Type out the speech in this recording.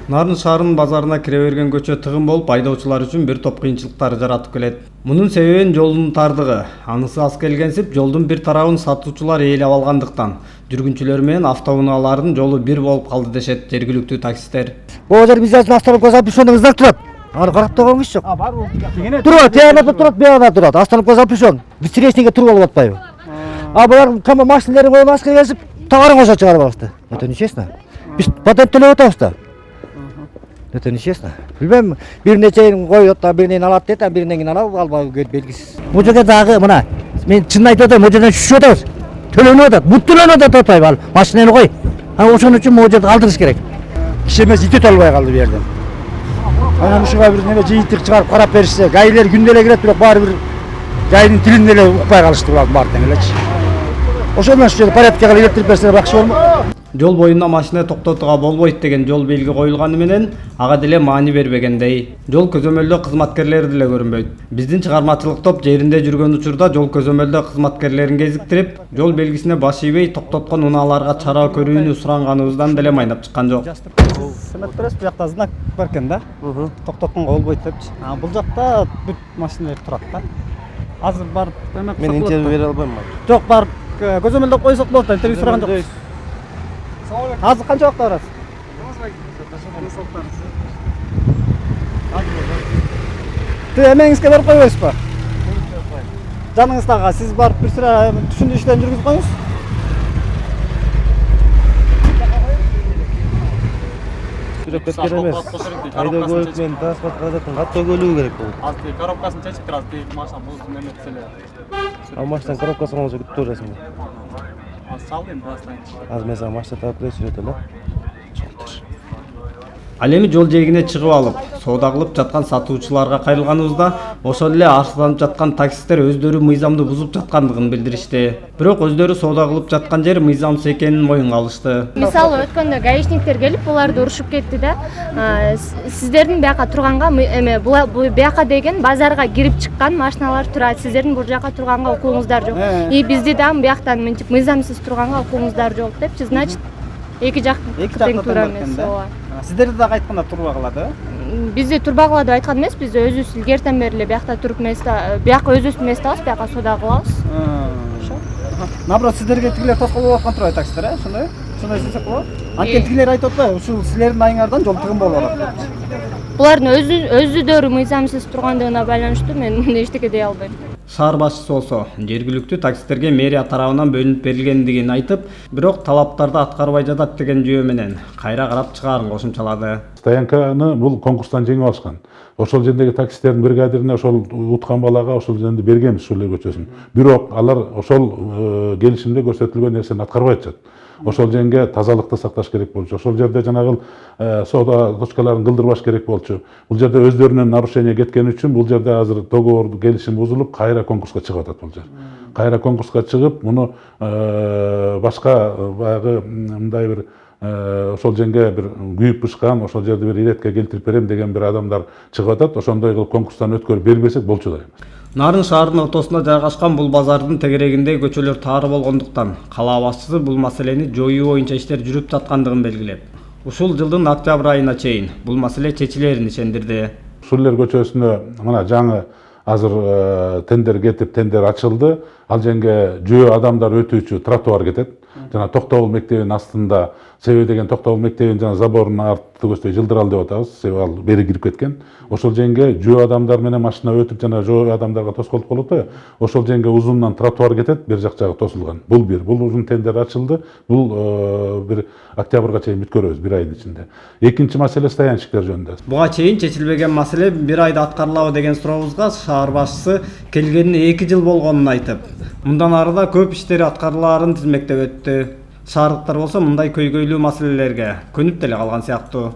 Нарын шаарынын базарына кире берген көчө тыгын болуп, айдоочулар үчүн бир топ кыйынчылыктар жаратып келет. Мунун себебин жолдун тардыгы. Анысы аз келгенсип, жолдун бир тарабын сатуучулар ээлеп алгандыктан жүргүнчүлөр менен автоунаалардын жолу бир болуп калды дешет жергиликтүү таксисттер. Бул жер биздин автоунаалар пешон знак турат. Аны карап турган киши жок. Турат, тиянада турат, бияда турат. Автоунаалар пешон. Встречниге туруп алып атпайбы? Булар кама машиналарын коюп аз келгенсип, тагарын кошо чыгарып алышты. Это нечестно. Биз патент төлөп атабыз да. Это нечестно. Билбейм, бир нечейин коет, биринен алат дейт, биринен кийин албай белгисиз. Бул жерге дагы мына мен чын айтып атам, бул жерден түшүп атабыз. Төлөнүп атат, бут төлөнүп атат атпайбы ал. Машинаны кой. Ошон үчүн бул жерди калтырыш керек. Киши эмес ит өтө албай калды бу жерден. Анан ушуга бир неме жыйынтык чыгарып карап беришсе, гайлер күндө эле кирет, бирок баары бир жайдын тилин эле укпай калышты булар баары тең элечи. Ошондон ушу жерде порядкка келтирип берсе жакшы болмок. Жол боюнда машина токтотууга болбойт деген жол белги коюлганы менен ага деле маани бербегендей. Жол көзөмөлдөө кызматкерлери деле көрүнбөйт. Биздин чыгармачылык топ жеринде жүргөн учурда жол көзөмөлдөө кызматкерлерин кезиктирип, жол белгисине баш ийбей токтоткон унааларга чара көрүүнү суранганыбыздан деле майнап чыккан жок. Сымат берес, бу жакта знак бар экен да. Токтотконго болбойт депчи. Бул жакта бүт машиналар турат да. Азыр барып эмек мен интервью бере албайм. Жок, барып көзөмөлдөп койсок болот да, интервью сураган жокпуз. Азыр канча убакытта барасыз? Тиз эмеңизге барып койбойсузбу? Жаныңыздагы сиз барып бир сыра түшүндү иштерин жүргүзүп коюңуз. Бирок эмес. Айда коюп мен транспорт каражатын катуу бөлүү керек болот. Азыр коробкасын чечип турат, машина бузуп неметселе. Машинанын коробкасын алып күтүп турасың. Салдым бастан. Азыр мен сага машина таап бере сүрөт эле. Ал эми жол жээгине чыгып алып, соода кылып жаткан сатуучуларга кайрылганыбызда, ошол эле арсызданып жаткан таксисттер өздөрү мыйзамды бузуп жаткандыгын билдиришти. Бирок өздөрү соода кылып жаткан жер мыйзамсыз экенин моюнга алышты. Мисалы өткөндө гаишниктер келип буларды урушуп кетти да. Сиздердин бияка турганга эме бул бияка деген базарга кирип чыккан машиналар турат. Сиздердин бул жака турганга укугуңуздар жок. И бизди дагы бияктан мынтип мыйзамсыз турганга укугуңуздар жок депчи, значит, эки жактын тең туура эмес. Сиздерди дагы айтканда турбагыла да? Бизди турбагыла деп айткан эмес, биз өзүбүз илгертен бери эле биякта туруп эмес да, бияка өзүбүздүн эместебиз, бияка соода кылабыз. Ошо. Наоборот, сиздерге тигилер тоскоолдоп аткан турбайбы такситтер, ошондой? Ошондой сезсек болобу? Анткени тигилер айтып атпайбы, ушул силердин айыңардан жол тыгын болуп атат деп. Булардын өздөрү мыйзамсыз тургандыгына байланыштуу мен эчтеке дей албайм. Шаар башчысы болсо жергиликтүү таксисттерге мэрия тарабынан бөлүнүп берилгендигин айтып, бирок талаптарды аткарбай жатат деген жүйө менен кайра карап чыгаарын кошумчалады. Стоянканы бул конкурстан жеңип алышкан. Ошол жердеги таксисттердин бригадирине ошол уткан балага ошол жерде бергенбиз Шулер көчөсүн. Бирок алар ошол келишимде көрсөтүлгөн нерсени аткарбай атышат. Ошол жерге тазалыкты сакташ керек болчу. Ошол жерде жанагы соода точкаларын кылдырбаш керек болчу. Бул жерде өздөрүнүн нарушение кеткени үчүн бул жерде азыр договор келишим бузулуп, кайра конкурска чыгып атат бул жер. Кайра конкурска чыгып, муну башка баягы мындай бир ошол жерге бир күйүп бышкан, ошол жерди бир иретке келтирип берем деген бир адамдар чыгып атат. Ошондой кылып конкурстан өткөрүп бербесек болчу да эмес. Нарын шаарынын ортосунда жайгашкан бул базардын тегерегинде көчөлөр тары болгондуктан кала башчысы бул маселени жоюу боюнча иштер жүрүп жаткандыгын белгилеп, ушул жылдын октябрь айына чейин бул маселе чечилерин ишендирди. Шулер көчөсүнө мына жаңы азыр тендер кетип, тендер ачылды. Ал жерге жөө адамдар өтүүчү тротуар кетет. Жана Токтогул мектебинин астында, себеби деген Токтогул мектебинин жана заборунун арты көздөй жылдырал деп атабыз, себеби ал бери кирип кеткен. Ошол жерге жөө адамдар менен машина өтүп жана жөө адамдарга тоскоолдук болот да. Ошол жерге узундан тротуар кетет, бир жагы тосулган. Бул узун тендер ачылды. Бул бир октябрга чейин бүткөрөбүз, бир айдын ичинде. Экинчи маселе стоянщиктер жөнүндө. Буга чейин чечилбеген маселе бир айда аткарылабы деген сурообузга шаар башчысы келгенине 2 жыл болгонун айтып, мындан арыда көп иштери аткарылаарын тизмектеп өттү. Шаардыктар болсо мындай көйгөйлүү маселелерге көнүп деле калган сыяктуу.